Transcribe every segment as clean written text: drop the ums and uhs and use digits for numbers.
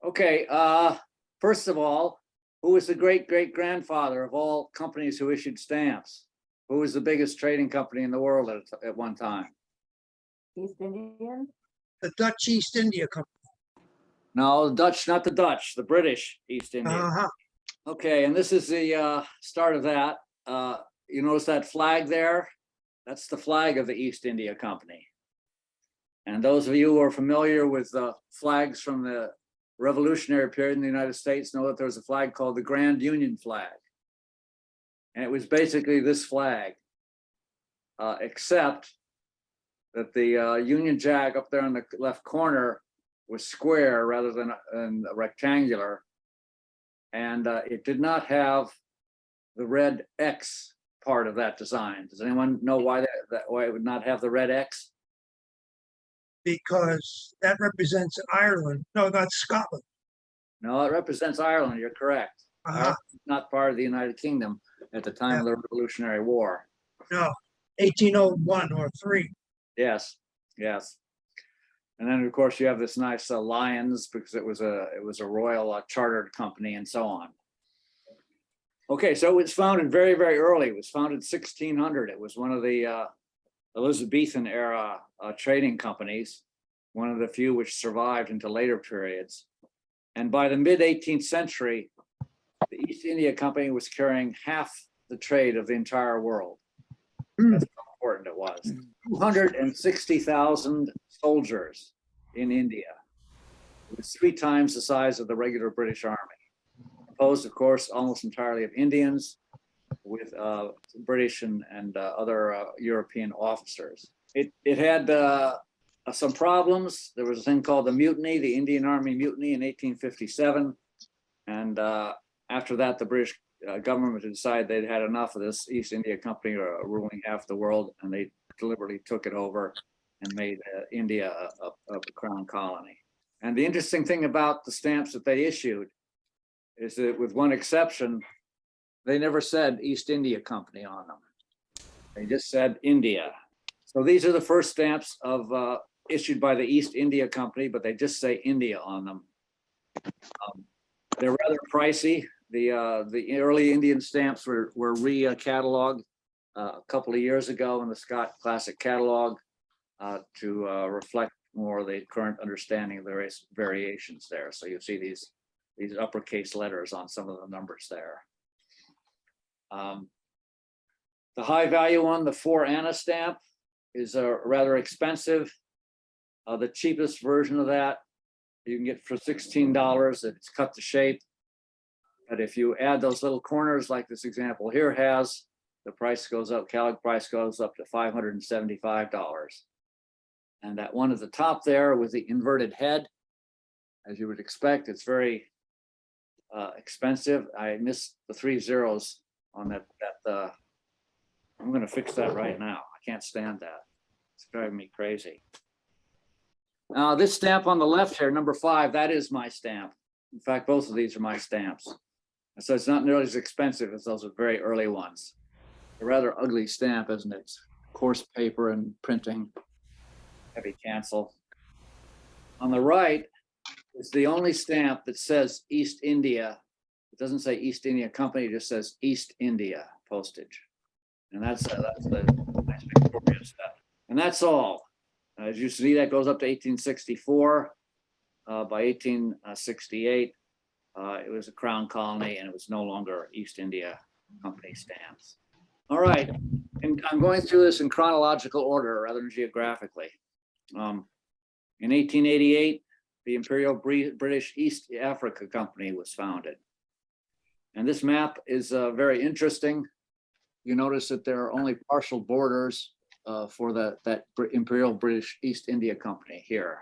Okay, first of all, who was the great-great-grandfather of all companies who issued stamps? Who was the biggest trading company in the world at one time? East Indian? The Dutch East India Company. No, the Dutch, not the Dutch, the British East India. Uh-huh. Okay, and this is the start of that. You notice that flag there? That's the flag of the East India Company. And those of you who are familiar with flags from the Revolutionary period in the United States know that there was a flag called the Grand Union flag. And it was basically this flag, except that the Union Jack up there in the left corner was square rather than rectangular. And it did not have the red X part of that design. Does anyone know why why it would not have the red X? Because that represents Ireland. No, that's Scotland. No, it represents Ireland. You're correct. Uh-huh. Ireland was not part of the United Kingdom at the time of the Revolutionary War. No, 1801 or 3. Yes, yes. And then of course you have this nice lions because it was a royal chartered company and so on. Okay, so it was founded very, very early. It was founded 1600. It was one of the Elizabethan era trading companies, one of the few which survived into later periods. And by the mid 18th century, the East India Company was carrying half the trade of the entire world. That's how important it was. 260,000 soldiers in India. It was 3 times the size of the regular British Army. Composed, of course, almost entirely of Indians, with British and other European officers. It had some problems. There was a thing called the mutiny, the Indian Army Mutiny in 1857. And after that, the British government decided they'd had enough of this East India Company ruling half the world, and they deliberately took it over and made India a crown colony. And the interesting thing about the stamps that they issued is that, with one exception, they never said East India Company on them. They just said India. So these are the first stamps issued by the East India Company, but they just say India on them. They're rather pricey. The early Indian stamps were re-cataloged a couple of years ago in the Scott Classic Catalog to reflect more the current understanding of the various variations there. So you see these uppercase letters on some of the numbers there. The high value one, the 4 Anna stamp, is rather expensive. The cheapest version of that you can get for $16. It's cut to shape. But if you add those little corners like this example here has, the price goes up, catalog price goes up to $575. And that one at the top there with the inverted head, as you would expect, it's very expensive. I missed the 3 zeros on that. I'm going to fix that right now. I can't stand that. It's driving me crazy. Now this stamp on the left here, number 5, that is my stamp. In fact, both of these are my stamps. And so it's not nearly as expensive as those are very early ones. A rather ugly stamp, isn't it? It's coarse paper and printing, heavy cancel. On the right is the only stamp that says East India. It doesn't say East India Company, it just says East India postage. And that's the nice Victorian stuff. And that's all. As you see, that goes up to 1864. By 1868, it was a crown colony and it was no longer East India Company stamps. All right, and I'm going through this in chronological order rather than geographically. In 1888, the Imperial British East Africa Company was founded. And this map is very interesting. You notice that there are only partial borders for that Imperial British East India Company here.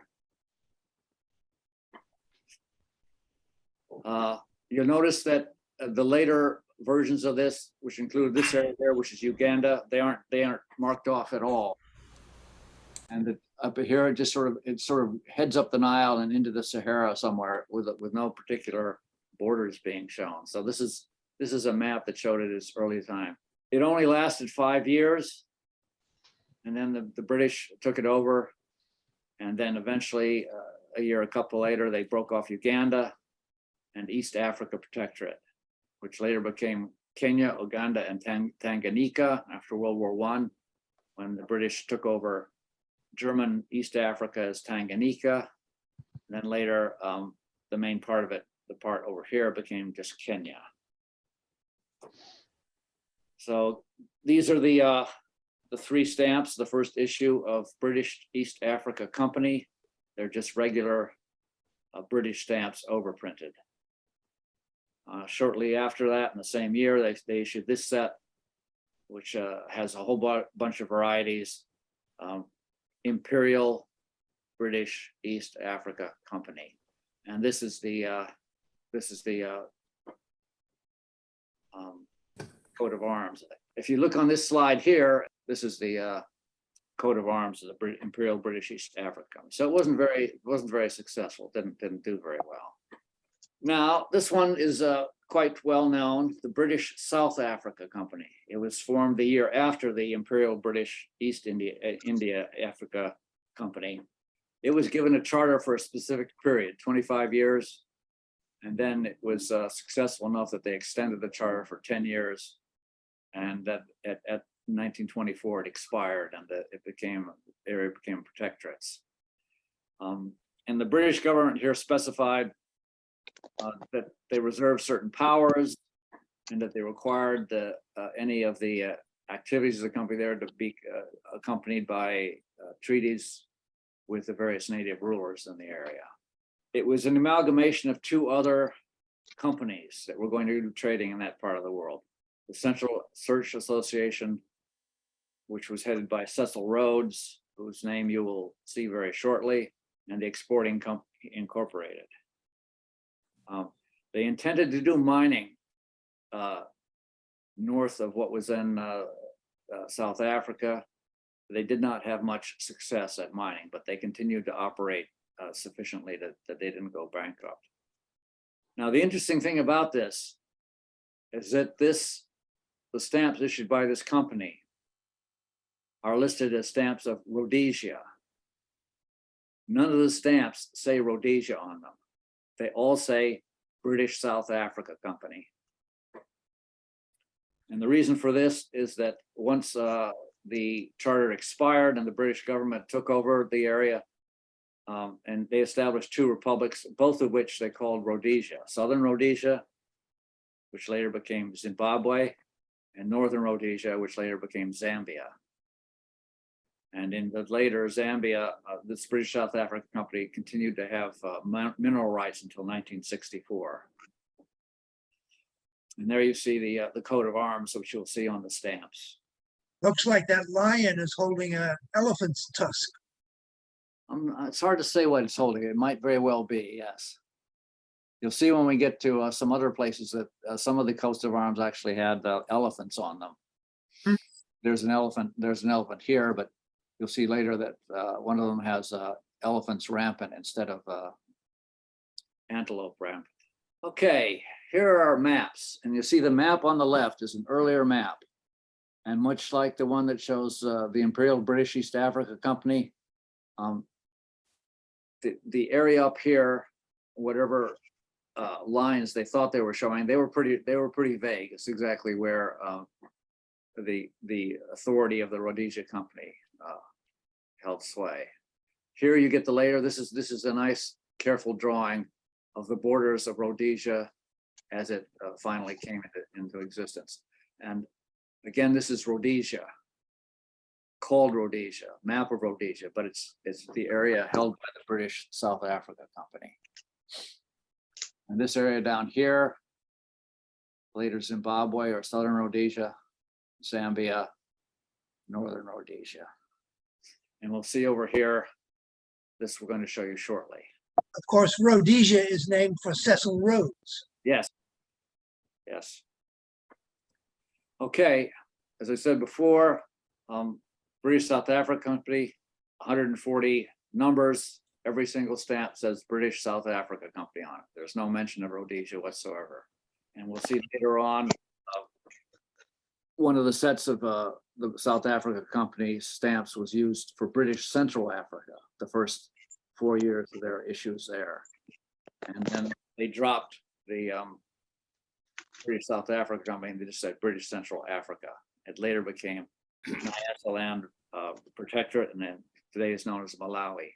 You'll notice that the later versions of this, which include this area there, which is Uganda, they aren't marked off at all. And up here, it sort of heads up the Nile and into the Sahara somewhere with no particular borders being shown. So this is a map that showed it as early time. It only lasted 5 years, and then the British took it over, and then eventually a couple later, they broke off Uganda and East Africa Protectorate, which later became Kenya, Uganda, and Tanganyika after World War I, when the British took over German East Africa as Tanganyika. And then later, the main part of it, the part over here, became just Kenya. So these are the three stamps, the first issue of British East Africa Company. They're just regular British stamps overprinted. Shortly after that, in the same year, they issued this set, which has a whole bunch of varieties. Imperial British East Africa Company, and this is the coat of arms. If you look on this slide here, this is the coat of arms of the Imperial British East Africa Company. So it wasn't very successful. Didn't do very well. Now this one is quite well known, the British South Africa Company. It was formed the year after the Imperial British East India Africa Company. It was given a charter for a specific period, 25 years, and then it was successful enough that they extended the charter for 10 years, and that at 1924 it expired, and the area became protectorates. And the British government here specified that they reserved certain powers, and that they required any of the activities of the company there to be accompanied by treaties with the various native rulers in the area. It was an amalgamation of two other companies that were going to do trading in that part of the world. The Central Search Association, which was headed by Cecil Rhodes, whose name you will see very shortly, and the Exporting Company Incorporated. They intended to do mining north of what was then South Africa. They did not have much success at mining, but they continued to operate sufficiently that they didn't go bankrupt. Now, the interesting thing about this is that the stamps issued by this company are listed as stamps of Rhodesia. None of the stamps say Rhodesia on them. They all say British South Africa Company. And the reason for this is that once the charter expired and the British government took over the area, and they established two republics, both of which they called Rhodesia. Southern Rhodesia, which later became Zimbabwe, and Northern Rhodesia, which later became Zambia. And in the later Zambia, this British South Africa Company continued to have mineral rights until 1964. And there you see the coat of arms, which you'll see on the stamps. Looks like that lion is holding an elephant's tusk. It's hard to say what it's holding. It might very well be, yes. You'll see when we get to some other places that some of the coats of arms actually had elephants on them. There's an elephant here, but you'll see later that one of them has elephants rampant instead of antelope rampant. Okay, here are our maps, and you see the map on the left is an earlier map. And much like the one that shows the Imperial British East Africa Company, the area up here, whatever lines they thought they were showing, they were pretty vague. It's exactly where the authority of the Rhodesia Company held sway. Here you get the layer. This is a nice, careful drawing of the borders of Rhodesia as it finally came into existence. And again, this is Rhodesia, called Rhodesia, map of Rhodesia, but it's the area held by the British South Africa Company. And this area down here, later Zimbabwe or Southern Rhodesia, Zambia, Northern Rhodesia. And we'll see over here, this we're going to show you shortly. Of course, Rhodesia is named for Cecil Rhodes. Yes. Yes. Okay, as I said before, British South Africa Company, 140 numbers. Every single stamp says British South Africa Company on it. There's no mention of Rhodesia whatsoever. And we'll see later on, one of the sets of the South Africa Company stamps was used for British Central Africa, the first 4 years of their issues there. And then they dropped the British South Africa Company, and they just said British Central Africa. It later became Nyasaland Protectorate, and then today is known as Malawi.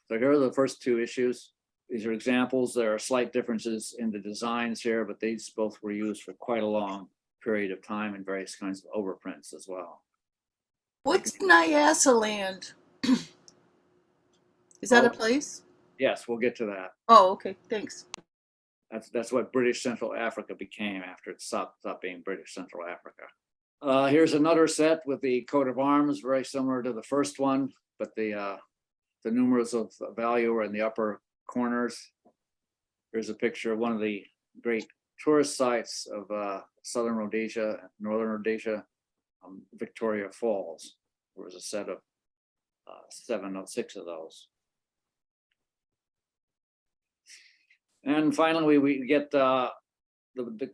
So here are the first two issues. These are examples. There are slight differences in the designs here, but these both were used for quite a long period of time in various kinds of overprints as well. What's Nyasaland? Is that a place? Yes, we'll get to that. Oh, okay, thanks. That's what British Central Africa became after it stopped being British Central Africa. Here's another set with the coat of arms, very similar to the first one, but the numerals of value are in the upper corners. Here's a picture of one of the great tourist sites of southern Rhodesia, northern Rhodesia, Victoria Falls. There was a set of 6 of those. And finally, we get the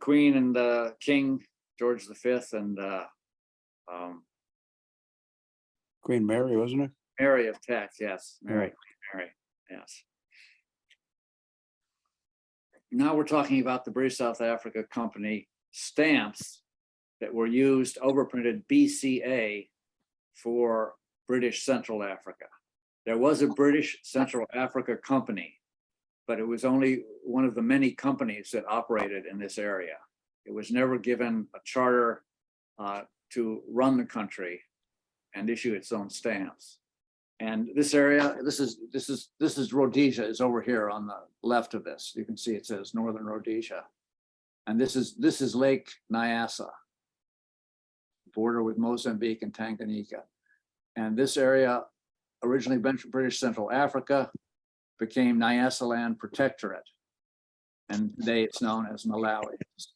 Queen and the King, George V, and Queen Mary, wasn't it? Mary of Tex, yes, Mary, yes. Now we're talking about the British South Africa Company stamps that were used, overprinted BCA for British Central Africa. There was a British Central Africa Company, but it was only one of the many companies that operated in this area. It was never given a charter to run the country and issue its own stamps. And this area, this is Rhodesia, is over here on the left of this. You can see it says Northern Rhodesia. And this is Lake Nyasa, border with Mozambique and Tanganyika. And this area, originally British Central Africa, became Nyasaland Protectorate. And today it's known as Malawi,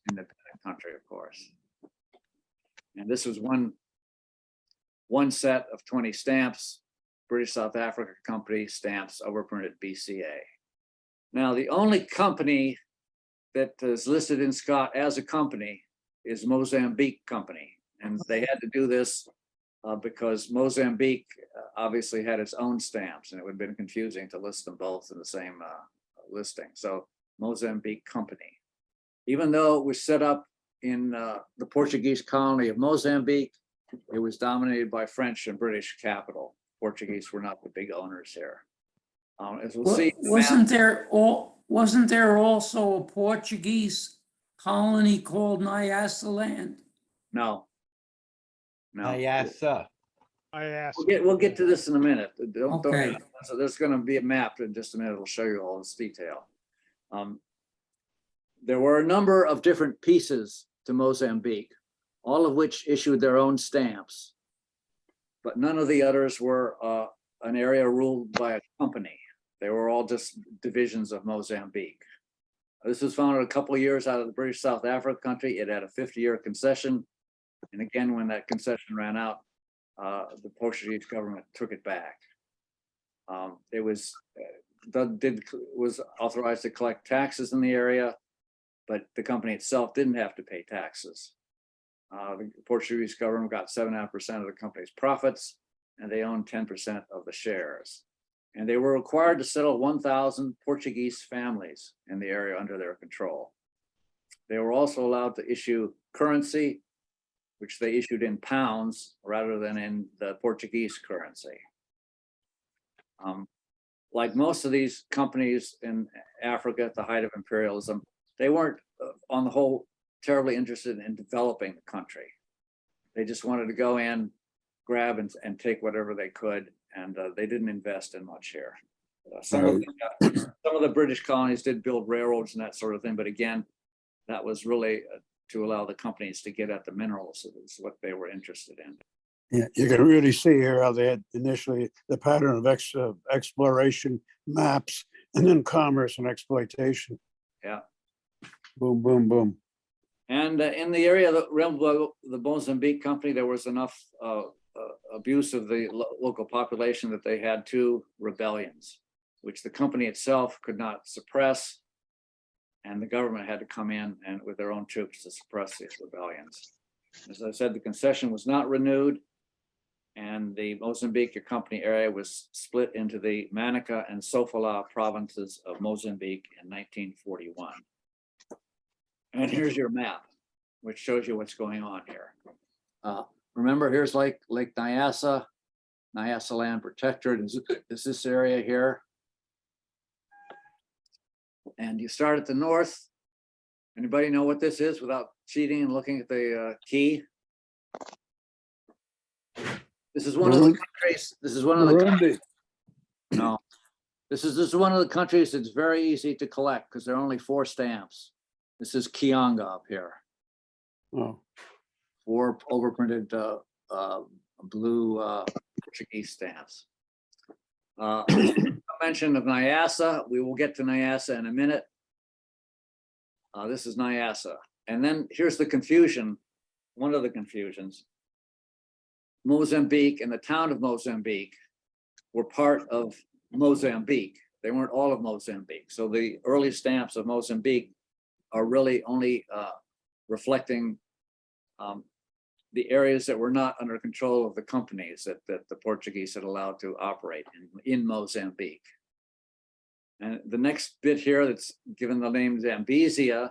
independent country, of course. And this was one set of 20 stamps, British South Africa Company stamps, overprinted BCA. Now, the only company that is listed in Scott as a company is Mozambique Company. And they had to do this because Mozambique obviously had its own stamps, and it would have been confusing to list them both in the same listing. So Mozambique Company, even though it was set up in the Portuguese colony of Mozambique, it was dominated by French and British capital. Portuguese were not the big owners here. As we'll see, Wasn't there also a Portuguese colony called Nyasaland? No. Nyasa. We'll get to this in a minute. Okay. So there's going to be a map in just a minute. It'll show you all this detail. There were a number of different pieces to Mozambique, all of which issued their own stamps, but none of the others were an area ruled by a company. They were all just divisions of Mozambique. This was founded a couple of years out of the British South Africa country. It had a 50-year concession. And again, when that concession ran out, the Portuguese government took it back. It was authorized to collect taxes in the area, but the company itself didn't have to pay taxes. The Portuguese government got 7.5% of the company's profits, and they owned 10% of the shares. And they were required to settle 1,000 Portuguese families in the area under their control. They were also allowed to issue currency, which they issued in pounds rather than in the Portuguese currency. Like most of these companies in Africa at the height of imperialism, they weren't, on the whole, terribly interested in developing the country. They just wanted to go in, grab and take whatever they could, and they didn't invest in much here. Some of the British colonies did build railroads and that sort of thing, but again, that was really to allow the companies to get at the minerals. It was what they were interested in. Yeah, you can really see here how they had initially the pattern of exploration, maps, and then commerce and exploitation. Yeah. Boom, boom, boom. And in the area that realm below the Mozambique Company, there was enough abuse of the local population that they had 2 rebellions, which the company itself could not suppress, and the government had to come in and with their own troops to suppress these rebellions. As I said, the concession was not renewed, And the Mozambique Company area was split into the Manica and Sofala provinces of Mozambique in 1941. And here's your map, which shows you what's going on here. Remember, here's Lake Nyasa, Nyasa Land Protectorate is this area here. And you start at the north. Anybody know what this is without cheating and looking at the key? This is one of the countries. This is one of the Burundi. no. This is one of the countries that's very easy to collect because there are only 4 stamps. This is Kianga up here. Oh, 4 overprinted blue Portuguese stamps. A mention of Nyasa. We will get to Nyasa in a minute. This is Nyasa. And then here's the confusion, one of the confusions. Mozambique and the town of Mozambique were part of Mozambique. They weren't all of Mozambique. So the early stamps of Mozambique are really only reflecting the areas that were not under control of the companies that the Portuguese had allowed to operate in Mozambique. And the next bit here that's given the name Zambezia,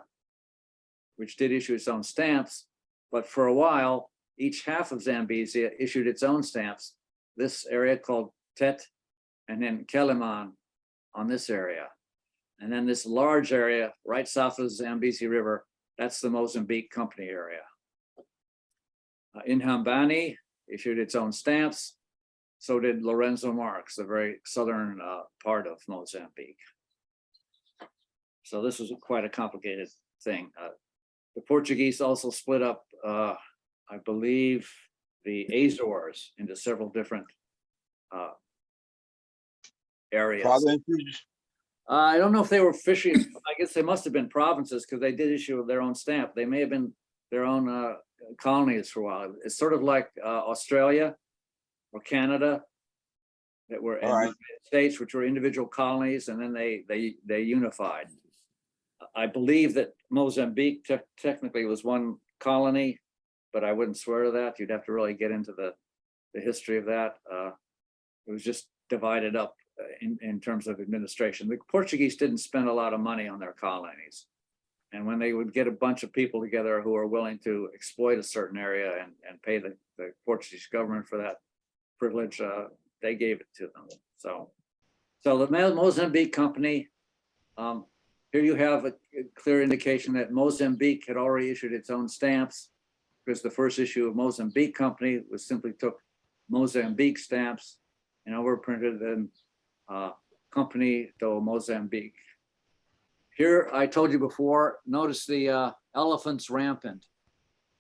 which did issue its own stamps, but for a while, each half of Zambezia issued its own stamps. This area called Tet, and then Keliman on this area. And then this large area right south of the Zambezi River, that's the Mozambique Company area. Inhambane issued its own stamps. So did Lorenzo Marx, the very southern part of Mozambique. So this was quite a complicated thing. The Portuguese also split up, I believe, the Azores into several different areas. Provinces. I don't know if they were fishing. I guess they must have been provinces because they did issue their own stamp. They may have been their own colonies for a while. It's sort of like Australia or Canada that were in the United States, which were individual colonies, and then they unified. I believe that Mozambique technically was one colony, but I wouldn't swear to that. You'd have to really get into the history of that. It was just divided up in terms of administration. The Portuguese didn't spend a lot of money on their colonies. And when they would get a bunch of people together who are willing to exploit a certain area and pay the Portuguese government for that privilege, they gave it to them. So the Mozambique Company, here you have a clear indication that Mozambique had already issued its own stamps, because the first issue of Mozambique Company was simply took Mozambique stamps and overprinted them Company do Mozambique. Here, I told you before, notice the elephants rampant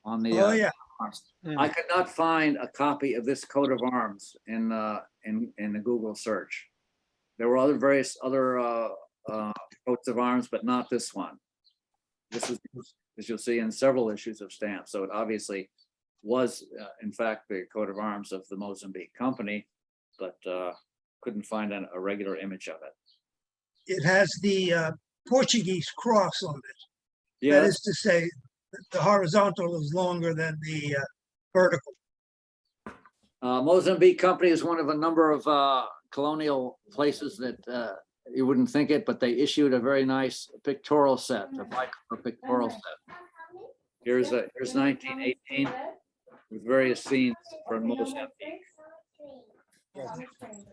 on the Oh, yeah. arms. I could not find a copy of this coat of arms in the Google search. There were various other coats of arms, but not this one. This is, as you'll see, in several issues of stamps. So it obviously was, in fact, the coat of arms of the Mozambique Company, but couldn't find a regular image of it. It has the Portuguese cross on it. Yeah, That is to say, that the horizontal is longer than the vertical. Mozambique Company is one of a number of colonial places that you wouldn't think it, but they issued a very nice pictorial set, a bicolor pictorial set. Here's 1918 with various scenes from Mozambique.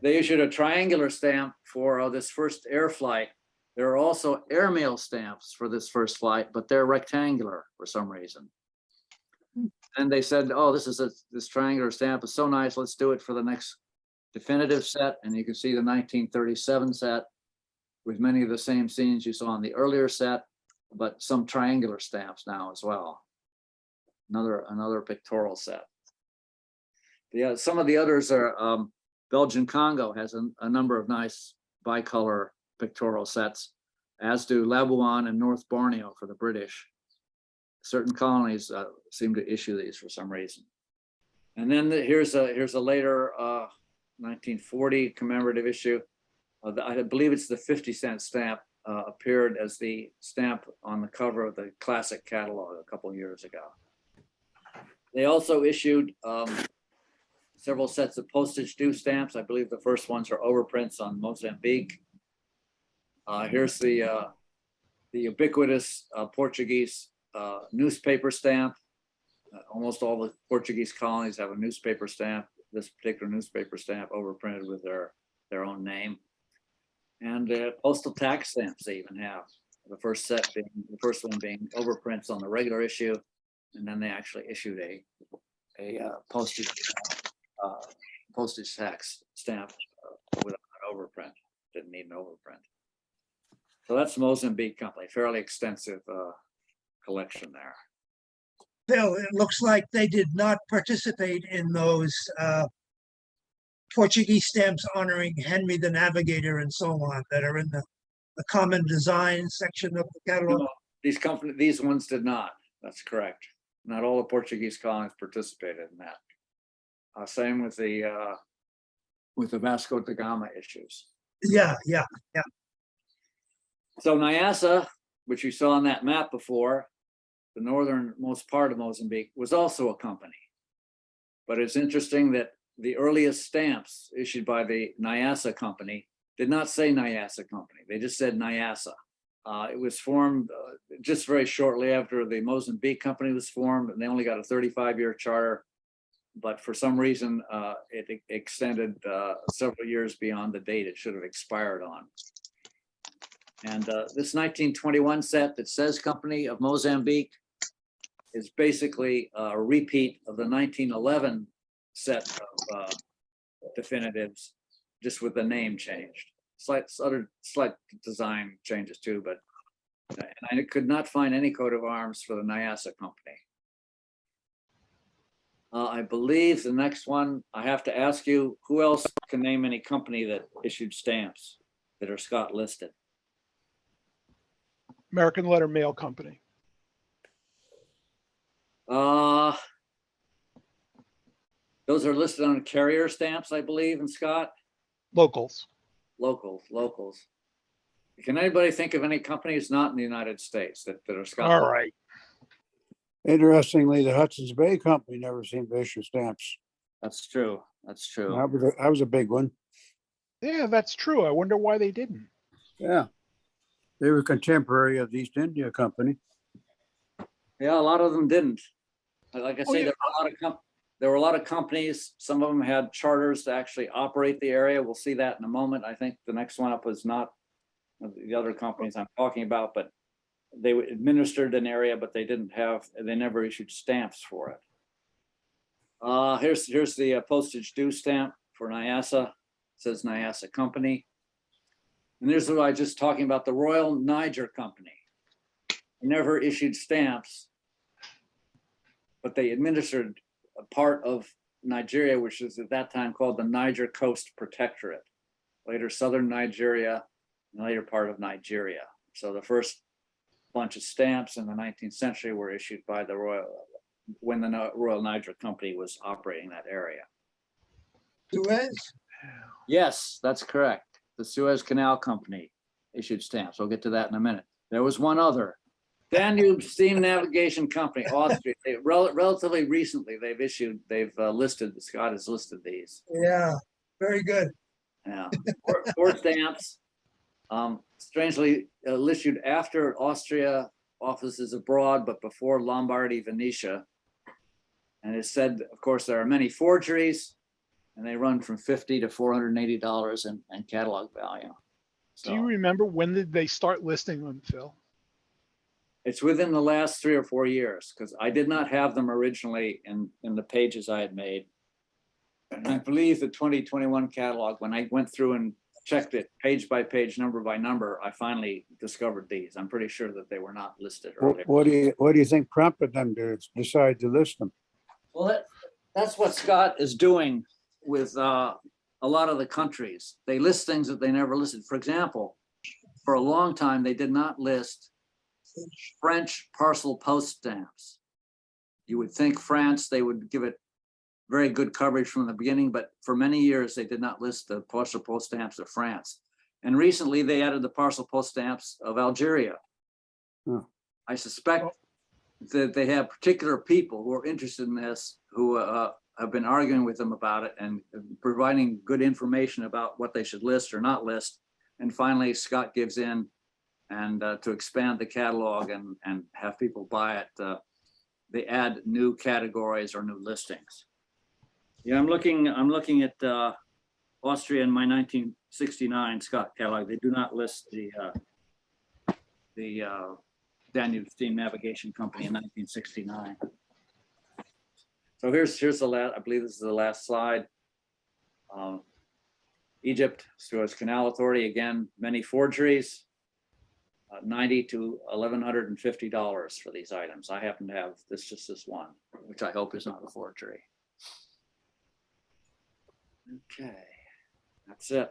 They issued a triangular stamp for this first air flight. There are also airmail stamps for this first flight, but they're rectangular for some reason. And they said, oh, this triangular stamp is so nice, let's do it for the next definitive set. And you can see the 1937 set with many of the same scenes you saw in the earlier set, but some triangular stamps now as well. Another pictorial set. Yeah, some of the others are Belgian Congo has a number of nice bicolor pictorial sets, as do Labuan and North Borneo for the British. Certain colonies seem to issue these for some reason. And then here's a later 1940 commemorative issue. I believe it's the 50-cent stamp appeared as the stamp on the cover of the classic catalog a couple of years ago. They also issued several sets of postage due stamps. I believe the first ones are overprints on Mozambique. Here's the ubiquitous Portuguese newspaper stamp. Almost all the Portuguese colonies have a newspaper stamp. This particular newspaper stamp overprinted with their own name. And postal tax stamps they even have. The first one being overprints on the regular issue, and then they actually issued a postage tax stamp without an overprint. Didn't need an overprint. So that's Mozambique Company, fairly extensive collection there. Bill, it looks like they did not participate in those Portuguese stamps honoring Henry the Navigator and so on that are in the common design section of the catalog. No, these ones did not. That's correct. Not all the Portuguese colonies participated in that. Same with the Vasco da Gama issues. Yeah. So Nyassa, which you saw on that map before, the northernmost part of Mozambique, was also a company. But it's interesting that the earliest stamps issued by the Nyassa Company did not say Nyassa Company. They just said Nyassa. It was formed just very shortly after the Mozambique Company was formed, and they only got a 35-year charter. But for some reason, it extended several years beyond the date it should have expired on. And this 1921 set that says Company of Mozambique is basically a repeat of the 1911 set of definitives, just with the name changed. Slight design changes too, but and I could not find any coat of arms for the Nyassa Company. I believe the next one, I have to ask you, who else can name any company that issued stamps that are Scott listed? American Letter Mail Company. Those are listed on carrier stamps, I believe, in Scott. Locals. Locals. Can anybody think of any companies not in the United States that are Scott? All right. Interestingly, the Hudson's Bay Company never seemed to issue stamps. That's true. That was a big one. Yeah, that's true. I wonder why they didn't. Yeah. They were contemporary of the East India Company. Yeah, a lot of them didn't. Like I say, yeah. there were a lot of companies. Some of them had charters to actually operate the area. We'll see that in a moment. I think the next one up was not the other companies I'm talking about, but they administered an area, but they never issued stamps for it. Here's the postage due stamp for Nyassa. It says Nyassa Company. And there's what I was just talking about, the Royal Niger Company. They never issued stamps, but they administered a part of Nigeria, which is at that time called the Niger Coast Protectorate, later Southern Nigeria, and later part of Nigeria. So the first bunch of stamps in the 19th century were issued by the when the Royal Niger Company was operating that area. Suez? Yes, that's correct. The Suez Canal Company issued stamps. We'll get to that in a minute. There was one other. Danube Steam Navigation Company, Austria. Relatively recently, listed, Scott has listed these. Yeah, very good. Yeah, four stamps. Strangely issued after Austria offices abroad, but before Lombardy, Venetia. And it said, of course, there are many forgeries, and they run from $50 to $480 in catalog value. So Do you remember when did they start listing them, Phil? it's within the last 3 or 4 years, because I did not have them originally in the pages I had made. And I believe the 2021 catalog, when I went through and checked it page by page, number by number, I finally discovered these. I'm pretty sure that they were not listed earlier. What do you think prompted them to decide to list them? Well, that's what Scott is doing with a lot of the countries. They list things that they never listed. For example, for a long time, they did not list French parcel post stamps. You would think France, they would give it very good coverage from the beginning, but for many years, they did not list the parcel post stamps of France. And recently they added the parcel post stamps of Algeria. Hmm. I suspect that they have particular people who are interested in this, who have been arguing with them about it and providing good information about what they should list or not list. And finally, Scott gives in and to expand the catalog and have people buy it, they add new categories or new listings. Yeah, I'm looking at Austria in my 1969 Scott catalog. They do not list the Danube Steam Navigation Company in 1969. So here's the last, I believe this is the last slide. Egypt, Suez Canal Authority, again, many forgeries, $90 to $1,150 for these items. I happen to have just this one, which I hope is not a forgery. Okay, that's it.